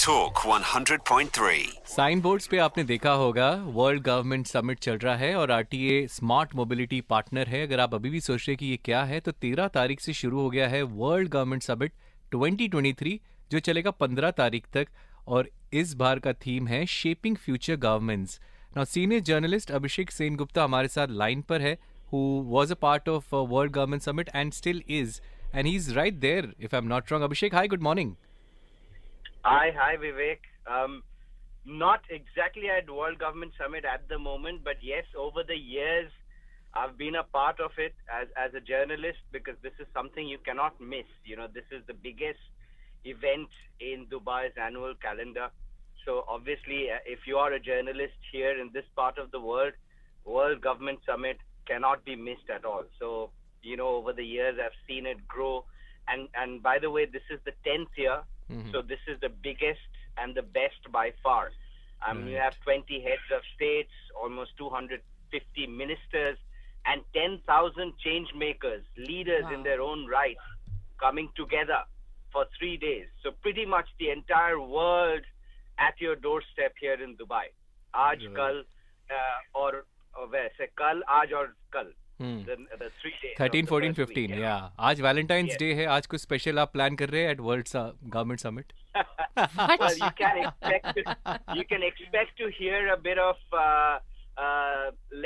Talk 100.3. Sign boards पे आपने देखा होगा वर्ल्ड गवर्नमेंट समिट चल रहा है और आरटीए स्मार्ट मोबिलिटी पार्टनर है। अगर आप अभी भी सोच रहे हैं कि ये क्या है तो 13 तारीख से शुरू हो गया है वर्ल्ड गवर्नमेंट समिट 2023 जो चलेगा 15 तारीख तक। और इस बार का थीम है shaping future governments. Now senior journalist Abhishek Sengupta हमारे साथ लाइन पर है, who was a part of World Government Summit and still is, and he's right there if I'm not wrong. Abhishek, hi, good morning. Hi, Vivek. Not exactly at World Government Summit at the moment, but yes, over the years, I've been a part of it as a journalist because this is something you cannot miss. You know, this is the biggest event in Dubai's annual calendar. So obviously, if you are a journalist here in this part of the world, World Government Summit cannot be missed at all. So, you know, over the years, I've seen it grow. And by the way, this is the 10th year. Mm-hmm. So this is the biggest and the best by far. You have 20 heads of states, almost 250 ministers, and 10,000 change makers, leaders in their own right, coming together for 3 days. So pretty much the entire world at your doorstep here in Dubai. Aaj, kal, or वैसे कल आज और कल the 3 days 13, 14, 15 yeah. आज Valentine's Day है। आज कुछ special आप प्लान कर रहे हैं at World Government Summit? Well, you can expect to hear a bit of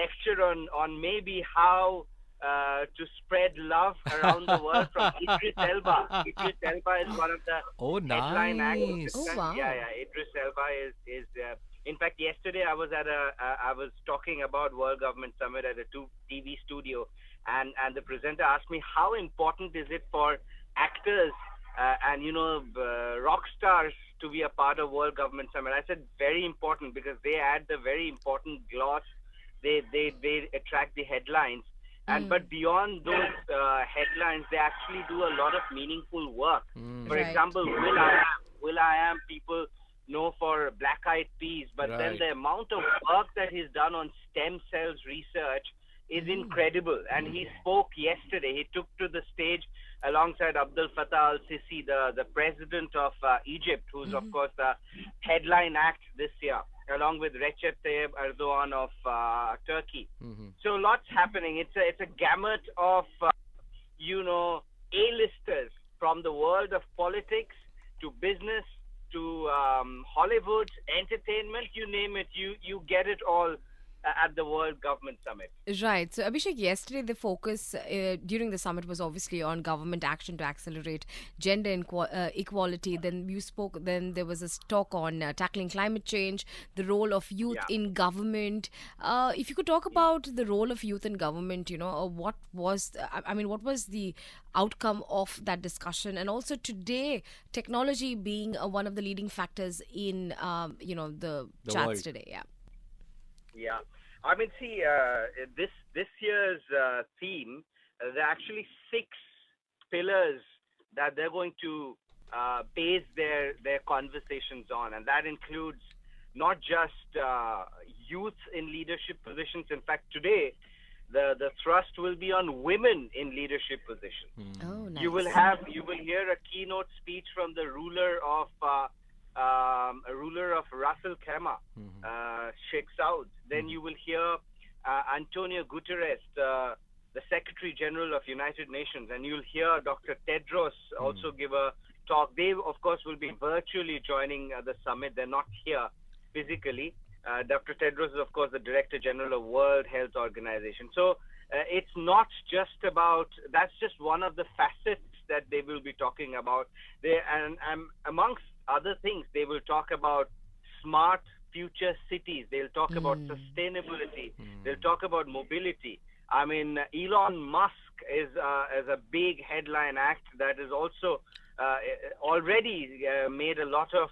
lecture on maybe how to spread love around the world from Idris Elba. Idris Elba is one of the headline actors. Oh, wow. Yeah. Idris Elba is in fact, yesterday I was talking about World Government Summit at a TV studio, and the presenter asked me how important is it for actors and rock stars to be a part of World Government Summit. I said very important because they add the very important gloss. They attract the headlines, but beyond those headlines, they actually do a lot of meaningful work. For example, Will I Am people know for Black Eyed Peas, but then the amount of work that he's done on stem cells research is incredible. And he spoke yesterday. He took to the stage alongside Abdel Fattah al-Sisi, the president of Egypt, who's of course the headline act this year, along with Recep Tayyip Erdogan of Turkey. So lots happening. It's a gamut of A-listers from the world of politics to business to Hollywood, entertainment, you name it, you get it all at the World Government Summit. Right. So, Abhishek, yesterday the focus during the summit was obviously on government action to accelerate gender equality. Then there was a talk on tackling climate change, the role of youth in government. If you could talk about the role of youth in government, what was the outcome of that discussion, and also today technology being one of the leading factors in the chats world today. Yeah, I mean, see, this year's theme, there are actually 6 pillars that they're going to base their conversations on, and that includes not just youth in leadership positions. In fact, today the thrust will be on women in leadership positions. Oh, nice. You will hear a keynote speech from the ruler of Ras Al Khaimah, Sheikh Saud. Then you will hear Antonio Guterres, the Secretary General of United Nations, and you'll hear Dr. Tedros also give a talk. They, of course, will be virtually joining the summit. They're not here physically. Dr. Tedros is, of course, the Director General of World Health Organization. So it's not just about, that's just one of the facets that they will be talking about. And amongst other things, they will talk about smart future cities. They'll talk about sustainability. They'll talk about mobility. I mean, Elon Musk is a big headline act that is also already made a lot of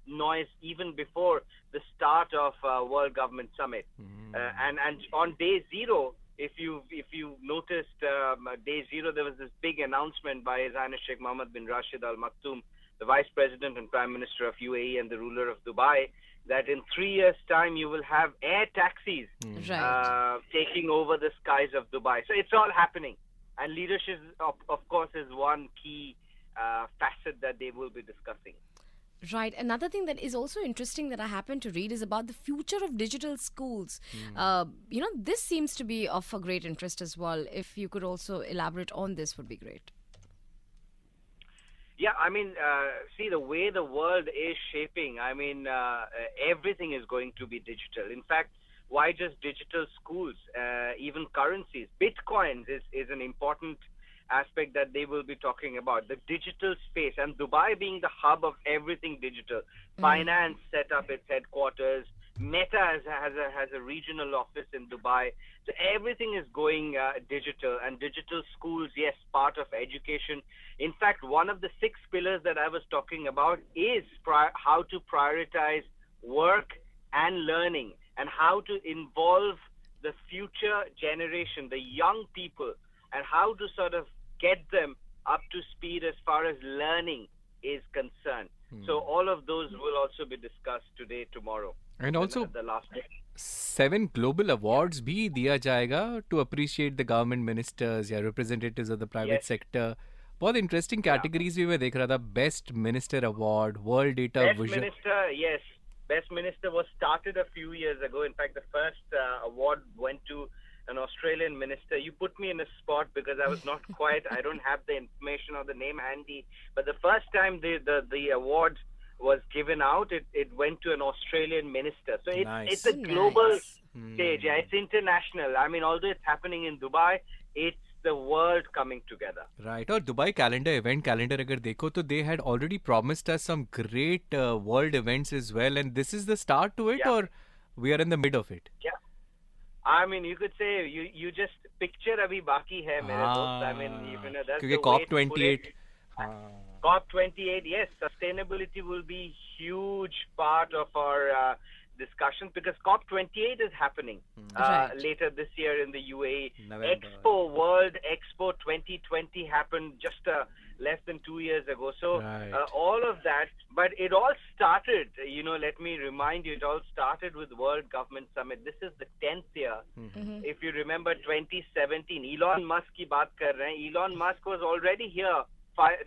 noise even before the start of World Government Summit. And on day 0, if you noticed, day 0, there was this big announcement by His Highness Sheikh Mohammed bin Rashid Al Maktoum, the Vice President and Prime Minister of UAE and the ruler of Dubai, that in 3 years' time you will have air taxis taking over the skies of Dubai. So it's all happening. And leadership, of course, is one key facet that they will be discussing. Right. Another thing that is also interesting that I happened to read is about the future of digital schools. This seems to be of a great interest as well. If you could also elaborate on this, would be great. Yeah, I mean, see, the way the world is shaping, I mean, everything is going to be digital. In fact, why just digital schools? Even currencies. Bitcoins is an important aspect that they will be talking about. The digital space, and Dubai being the hub of everything digital. Finance set up its headquarters. Meta has a regional office in Dubai. So everything is going digital, and digital schools, yes, part of education. In fact, one of the 6 pillars that I was talking about is how to prioritize work and learning, and how to involve the future generation, the young people, and how to sort of get them up to speed as far as learning is concerned. So all of those will also be discussed today, tomorrow. And also, The last day. 7 global awards भी दिया जाएगा to appreciate the government ministers या representatives of the private Yes. sector. बहुत interesting categories भी मैं देख रहा था. Best Minister Award, World Data Best Vision. Minister, yes. Best Minister was started a few years ago. In fact, the first award went to an Australian minister. You put me in a spot because I was not quite, I don't have the information or the name handy. But the first time the award was given out, it went to an Australian minister. So it's a global stage. Yeah, it's international. I mean, although it's happening in Dubai, it's the world coming together. Right. और Dubai calendar, event calendar अगर देखो तो they had already promised us some great world events as well. And this is the start to it, Yeah. or we are in the mid of it? Yeah. I mean, you could say you just picture अभी बाकी है मेरे दोस्त. I mean, that's क्योंकि the way to put COP28. it. COP28, yes, sustainability will be huge part of our discussions, because COP28 is happening Right. later this year in the UAE. November. World Expo 2020 happened just less than 2 years ago. So Right. all of that, but it all started, let me remind you, it all started with World Government Summit. This is the 10th year. If you remember 2017, Elon Musk ki baat kar rahe hain. Elon Musk was already here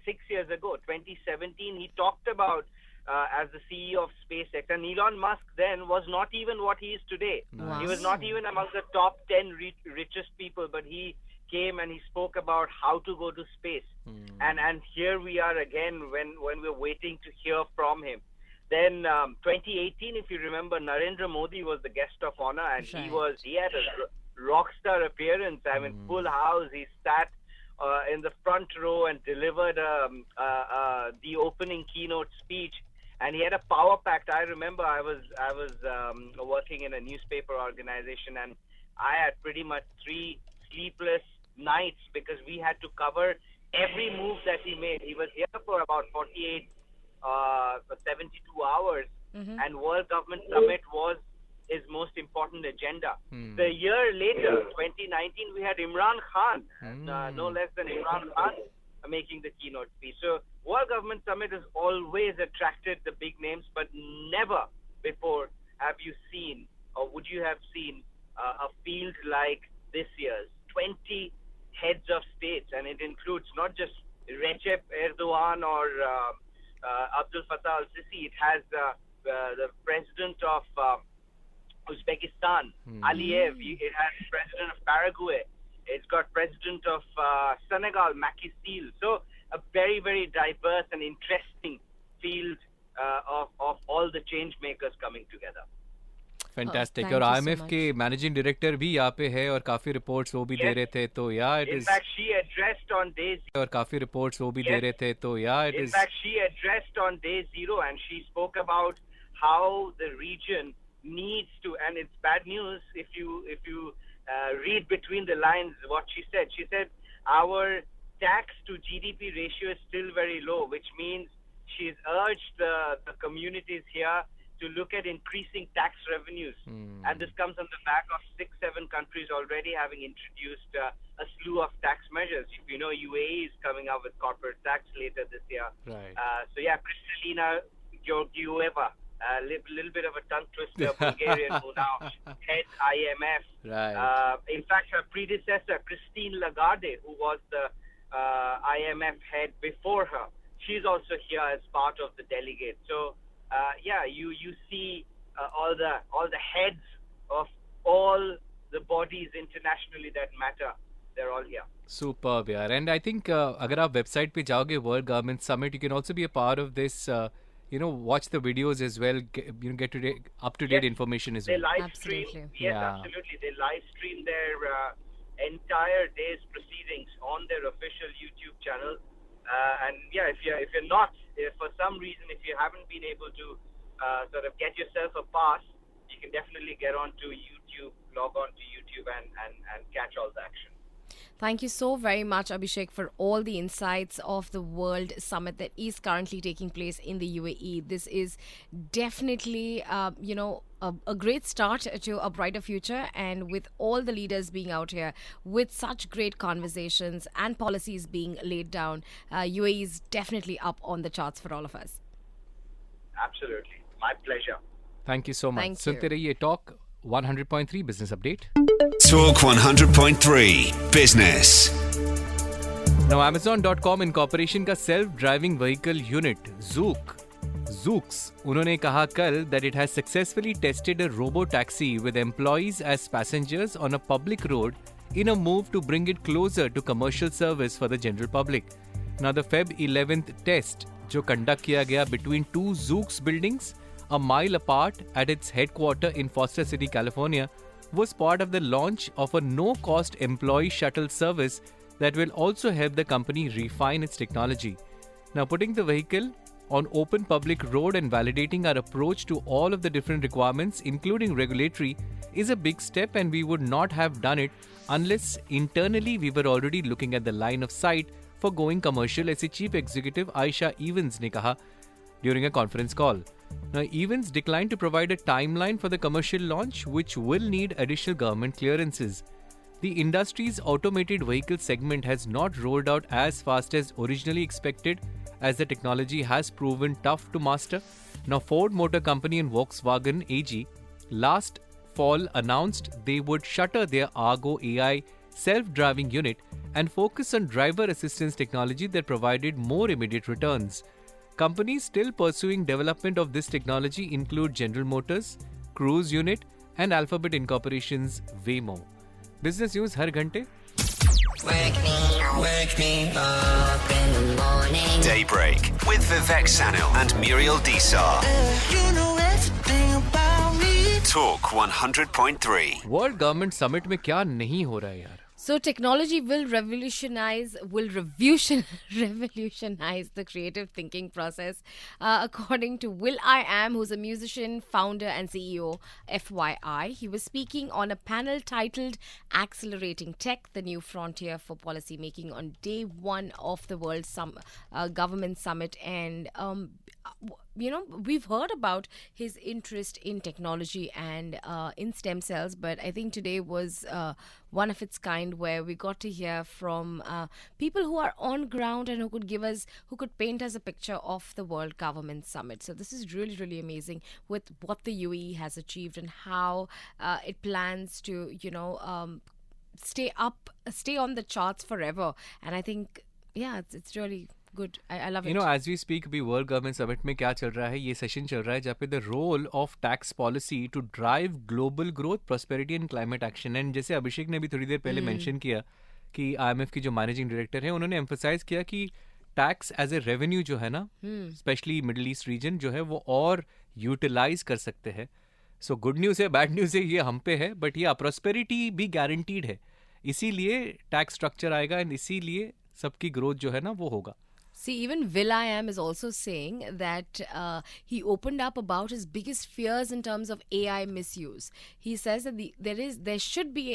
6 years ago. 2017, he talked about as the CEO of SpaceX. And Elon Musk then was not even what he is today. Wow. He was not even among the top 10 richest people, but he came and he spoke about how to go to space. And here we are again when we're waiting to hear from him. Then 2018, if you remember, Narendra Modi was the guest of honor, and Right. he had a rock star appearance. I mean, full house. He sat in the front row and delivered the opening keynote speech. And he had a power packed. I remember I was working in a newspaper organization, and I had pretty much 3 sleepless nights because we had to cover every move that he made. He was here for about 72 hours, and World Government Summit was his most important agenda. The year later, 2019, we had Imran Khan, no less than Imran Khan, making the keynote speech. So World Government Summit has always attracted the big names, but never before have you seen, or would you have seen, a field like this year's. 20 heads of states, and it includes not just Recep Erdogan or Abdul Fattah al-Sisi. It has the president of Uzbekistan, Aliyev. It has president of Paraguay. It's got president of Senegal, Macky Sall. So a very, very diverse and interesting field of all the change makers coming together. Fantastic thank और you so IMF के much. Managing director भी यहाँ पे है और काफी reports वो भी दे Yes. रहे थे तो या it In is fact, she addressed on day और काफी रिपोर्ट्स वो भी दे Yes. रहे थे तो या it In is fact, she addressed on day 0, and she spoke about how the region needs to, and it's bad news if you read between the lines what she said. She said our tax to GDP ratio is still very low, which means she's urged the communities here to look at increasing tax revenues. And this comes on the back of 6-7 countries already having introduced a slew of tax measures. You know, UAE is coming up with corporate tax later this year. Right. So yeah, Kristalina Georgieva, a little bit of a tongue twister, Bulgarian who now heads IMF. Right. In fact, her predecessor, Christine Lagarde, who was the IMF head before her, she's also here as part of the delegate. So you see all the heads of all the bodies internationally that matter. They're all here. Superb, yaar. And I think अगर आप website पे जाओगे World Government Summit, you can also be a part of this. Watch the videos as well. Get up to date Yes, information as they well. live stream. Absolutely. Yes, Yeah. absolutely. They live stream their entire day's proceedings on their official YouTube channel. And yeah, if you're not, if for some reason, if you haven't been able to sort of get yourself a pass, you can definitely get onto YouTube, log on to YouTube, and catch all the action. Thank you so very much, Abhishek, for all the insights of the World Summit that is currently taking place in the UAE. This is definitely, a great start to a brighter future. And with all the leaders being out here with such great conversations and policies being laid down, UAE is definitely up on the charts for all of us. Absolutely. My pleasure. Thank you so much. Thank you. सुनते रहिए Talk 100.3 Business Update. Talk 100.3 Business. Now, Amazon.com Incorporation का self-driving vehicle unit, Zoox, उन्होंने कहा कल that it has successfully tested a robo-taxi with employees as passengers on a public road in a move to bring it closer to commercial service for the general public. Now, the Feb 11th test, जो conduct किया गया between two Zoox buildings, a mile apart at its headquarters in Foster City, California, was part of the launch of a no-cost employee shuttle service that will also help the company refine its technology. Now, putting the vehicle on open public road and validating our approach to all of the different requirements, including regulatory, is a big step, and we would not have done it unless internally we were already looking at the line of sight for going commercial, ऐसे Chief Executive Aisha Evans ने कहा during a conference call. Now, Evans declined to provide a timeline for the commercial launch, which will need additional government clearances. The industry's automated vehicle segment has not rolled out as fast as originally expected, as the technology has proven tough to master. Now, Ford Motor Company and Volkswagen AG last fall announced they would shutter their Argo AI self-driving unit and focus on driver assistance technology that provided more immediate returns. Companies still pursuing development of this technology include General Motors, Cruise Unit, and Alphabet Incorporation's Waymo. Business News हर घंटे. Wake me up in the morning. Daybreak with Vivek Sanil and Muriel Desar. You know everything about me. Talk 100.3. World Government Summit में क्या नहीं हो रहा है यार? So technology will revolutionize the creative thinking process, according to Will I Am, who's a musician, founder, and CEO. FYI, he was speaking on a panel titled "Accelerating Tech: The New Frontier for Policy Making" on day one of the World Government Summit, and we've heard about his interest in technology and in stem cells, but I think today was one of its kind, where we got to hear from people who are on ground and who could paint us a picture of the World Government Summit. So this is really, really amazing with what the UAE has achieved and how it plans to, stay on the charts forever. And I think, it's really good. I love it. As we speak, अभी World Government Summit में क्या चल रहा है? ये session चल रहा है जहाँ पे the role of tax policy to drive global growth, prosperity and climate action. And जैसे अभिषेक ने भी थोड़ी देर पहले मेंशन किया कि IMF की जो मैनेजिंग डायरेक्टर है, उन्होंने एम्फसाइज किया कि टैक्स एज ए रेवेन्यू जो है ना, स्पेशली मिडिल ईस्ट रीजन जो है, वो और यूटिलाइज कर सकते हैं. सो गुड न्यूज़ है, बैड न्यूज़ है, ये हम पे है, बट ये प्रॉस्पेरिटी भी गारंटीड है. इसीलिए टैक्स स्ट्रक्चर आएगा एंड इसीलिए सबकी ग्रोथ जो है ना वो होगा. See, even Will.i.am is also saying that he opened up about his biggest fears in terms of AI misuse. He says that there should be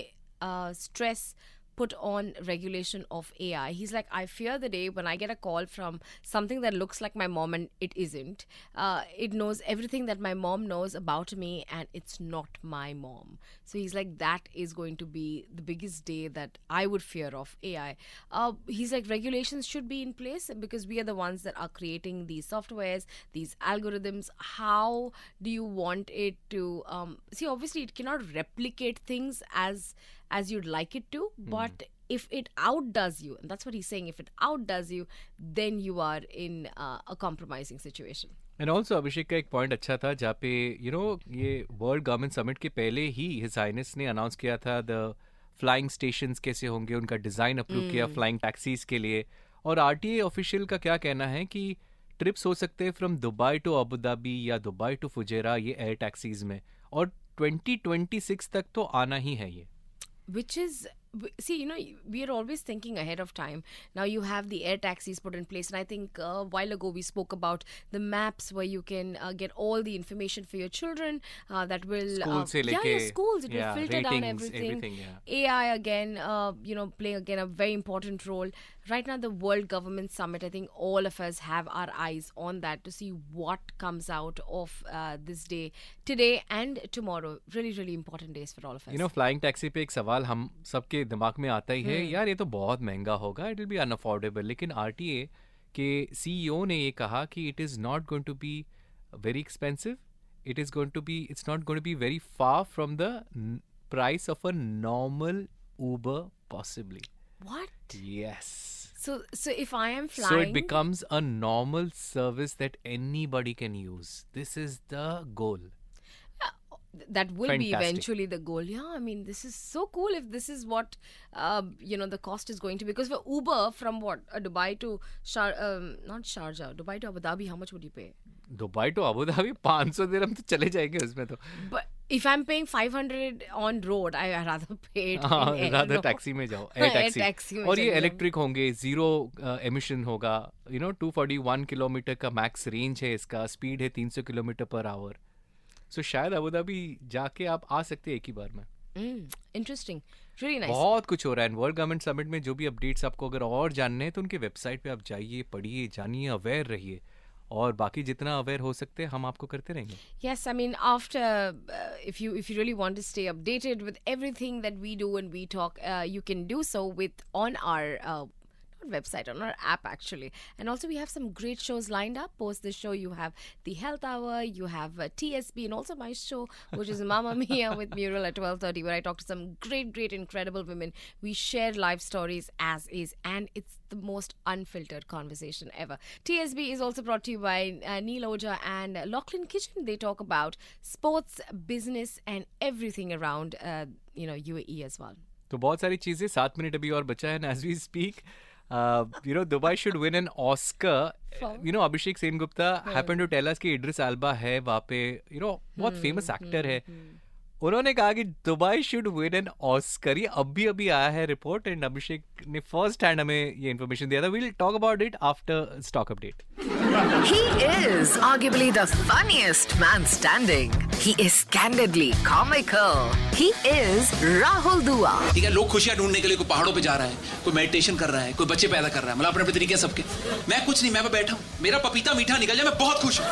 stress put on regulation of AI. He's like, I fear the day when I get a call from something that looks like my mom and it isn't. It knows everything that my mom knows about me and it's not my mom. So he's like, that is going to be the biggest day that I would fear of AI. He's like, regulations should be in place because we are the ones that are creating these softwares, these algorithms. How do you want it to... see, obviously it cannot replicate things as you'd like it to, but if it outdoes you, and that's what he's saying, if it outdoes you, then you are in a compromising situation. And also Abhishek का एक point अच्छा था जहाँ पे ये world Government summit के पहले ही his highness ने अनाउंस किया था द फ्लाइंग स्टेशंस कैसे होंगे, उनका डिज़ाइन अप्रूव किया फ्लाइंग टैक्सीज के लिए. और आरटीए ऑफिशियल का क्या कहना है कि ट्रिप्स हो सकते हैं from Dubai to Abu Dhabi या दुबई टू फुजेरा ये एयर टैक्सीज में, और 2026 तक तो आना ही है ये. Which is, see, we are always thinking ahead of time. Now you have the air taxis put in place, and I think a while ago we spoke about the maps where you can get all the information for your children that will Schools se leke, schools, it will filter down ratings, everything. yeah. AI again, playing again a very important role. Right now, the World Government Summit, I think all of us have our eyes on that to see what comes out of this day, today and tomorrow. Really, really important days for all of us. Flying taxi पे एक सवाल हम सबके दिमाग में आता ही है, यार ये तो बहुत महंगा होगा, इट विल बी अनअफोर्डेबल. लेकिन आरटीए के सीईओ ने ये कहा कि it is not going to be very expensive, it's not going to be very far from the price of a normal Uber possibly. What? Yes. So if I am flying, so it becomes a normal service that anybody can use. This is the goal. That will Fantastic. be eventually the goal. Yeah, I mean, this is so cool if this is what the cost is going to be. Because for Uber from Dubai to not Sharjah, Dubai to Abu Dhabi, how much would you pay? Dubai to Abu Dhabi 500 dirham तो चले जाएंगे उसमें तो. But if I'm paying 500 on road, I rather pay it in rather taxi में जाओ, air taxi. में और ये चले इलेक्ट्रिक होंगे, जीरो एमिशन होगा, 241 किलोमीटर का मैक्स रेंज है इसका, स्पीड है 300 किलोमीटर पर आवर. सो शायद अबू धाबी जाके आप आ सकते हैं एक ही बार में. Interesting. Really nice. बहुत कुछ हो रहा है वर्ल्ड गवर्नमेंट समिट में. जो भी अपडेट्स आपको अगर और जानने हैं तो उनके वेबसाइट पे आप जाइए, पढ़िए, जानिए, अवेयर रहिए, और बाकी जितना अवेयर हो सकते हैं हम आपको करते रहेंगे. Yes, I mean, after if you really want to stay updated with everything that we do and we talk, you can do so on our not website, on our app actually. And also we have some great shows lined up. Post this show, you have the Health Hour, you have TSB, and also my show, which is Mamma Mia with Muriel at 12:30, where I talk to some great, incredible women. We share life stories as is, and it's the most unfiltered conversation ever. TSB is also brought to you by Neil Oja and Lachlan Kitchen. They talk about sports, business, and everything around UAE as well. तो बहुत सारी चीजें. 7 minute अभी और बचा है. And as we speak, Dubai should win an Oscar. Abhishek Sengupta happened to tell us कि Idris Elba है वहाँ पे, बहुत फेमस एक्टर है. उन्होंने कहा कि Dubai should win an Oscar. ये अभी आया है रिपोर्ट, एंड अभिषेक ने फर्स्ट हैंड हमें ये इन्फॉर्मेशन दिया था. We'll talk about it after stock update. He is arguably the funniest man standing. He is candidly comical. He is Rahul Dua. ठीक है, लोग खुशियां ढूंढने के लिए कोई पहाड़ों पे जा रहा है, कोई मेडिटेशन कर रहा है, कोई बच्चे पैदा कर रहा है. मतलब अपने तरीके सबके. मैं कुछ नहीं, मैं बैठा हूँ, मेरा पपीता मीठा निकल जाए, मैं बहुत खुश हूँ.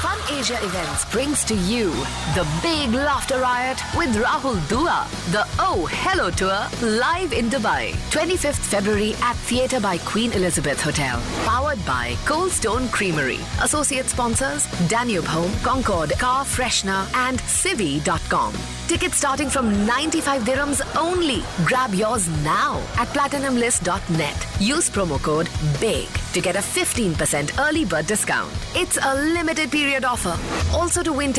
Fun Asia Events brings to you the Big Laughter Riot with Rahul Dua, the Oh Hello Tour, live in Dubai. 25th February at Theatre by Queen Elizabeth Hotel. Powered by Cold Stone Creamery. Associate sponsors Danube Home, Concord, Car Freshener and Civi.com. Tickets starting from 95 dirhams only. Grab yours now at platinumlist.net. Use promo code BIG to get a 15% early bird discount. It's a limited period offer. Also to win